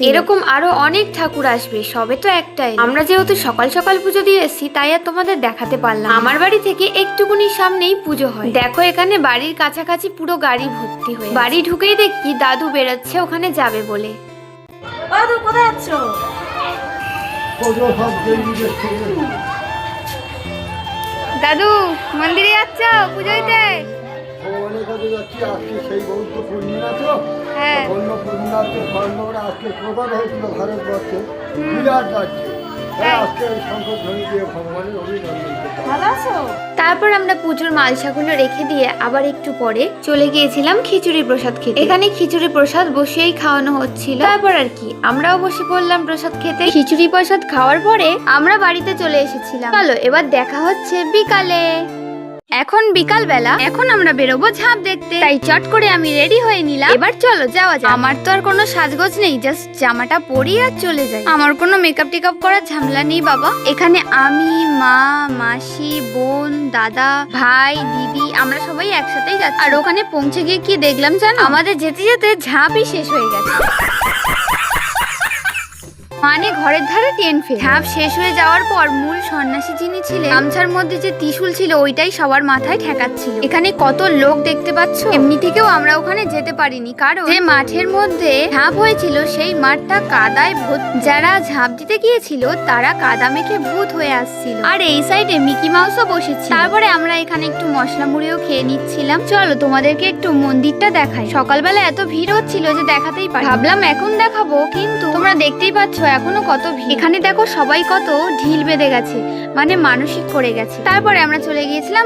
এরকম আরো অনেক ঠাকুর আসবে, সবে তো একটাই। আমরা যেহেতু সকাল সকাল পুজো দিয়ে এসেছি তাই আর তোমাদের দেখাতে পারলাম। আমার বাড়ি থেকে একটুকুনি সামনেই পুজো হয়। দেখো এখানে বাড়ির কাছাকাছি পুরো গাড়ি ভর্তি হয়ে। বাড়ি ঢুকেই দেখি দাদু বেরোচ্ছে ওখানে যাবে বলে। দাদু কোথায় যাচ্ছ? দাদু মন্দিরে যাচ্ছ পুজো দিতে? ভগবানের কাছে যাচ্ছি, আজকে সেই বৌদ্ধ পূর্ণিমা তো। হ্যাঁ। বৌদ্ধ পূর্ণিমাতে স্বর্ণরা আজকে প্রধান হয়েছিল ভারতবর্ষে, বিরাট রাজ্যে। তাই আজকে ওই শঙ্খ ধ্বনি দিয়ে ভগবানের অভিনন্দন করতে। ভালো আছো? তারপর আমরা পুজোর মালসাগুলো রেখে দিয়ে আবার একটু পরে চলে গিয়েছিলাম খিচুড়ি প্রসাদ খেতে। এখানে খিচুড়ি প্রসাদ বসেই খাওয়ানো হচ্ছিল। তারপর আর কি আমরাও বসে পড়লাম প্রসাদ খেতে। খিচুড়ি প্রসাদ খাওয়ার পরে আমরা বাড়িতে চলে এসেছিলাম। চলো এবার দেখা হচ্ছে বিকালে। এখন বিকাল বেলা, এখন আমরা বেরোবো ঝাঁপ দেখতে। তাই চট করে আমি রেডি হয়ে নিলাম। এবার চলো যাওয়া যাক। আমার তো আর কোনো সাজগোজ নেই, জাস্ট জামাটা পরি আর চলে যাই। আমার কোনো মেকআপ টেকআপ করার ঝামেলা নেই বাবা। এখানে আমি, মা, মাসি, বোন, দাদা, ভাই, দিদি আমরা সবাই একসাথেই যাচ্ছি। আর ওখানে পৌঁছে গিয়ে কি দেখলাম জানো? আমাদের যেতে যেতে ঝাঁপই শেষ হয়ে গেছে। মানে ঘরের ধারে টেন ফেল। ঝাঁপ শেষ হয়ে যাওয়ার পর মূল সন্ন্যাসী যিনি ছিলেন, গামছার মধ্যে যে ত্রিশূল ছিল ওইটাই সবার মাথায় ঠেকাচ্ছিল। এখানে কত লোক দেখতে পাচ্ছ। এমনি থেকেও আমরা ওখানে যেতে পারিনি, কারণ যে মাঠের মধ্যে ঝাঁপ হয়েছিল সেই মাঠটা কাদায় ভর্তি। যারা ঝাঁপ দিতে গিয়েছিল তারা কাদা মেখে ভূত হয়ে আসছিল। আর এই সাইডে মিকি মাউসও বসেছিল। তারপরে আমরা এখানে একটু মশলা মুড়িও খেয়ে নিচ্ছিলাম। চলো তোমাদেরকে একটু মন্দিরটা দেখাই। সকালবেলা এত ভিড় হচ্ছিল যে দেখাতেই পারি। ভাবলাম এখন দেখাবো, কিন্তু তোমরা দেখতেই পাচ্ছ এখনো কত ভিড়। এখানে দেখো সবাই কত ঢিল বেঁধে গেছে, মানে মানসিক করে গেছে। তারপরে আমরা চলে গিয়েছিলাম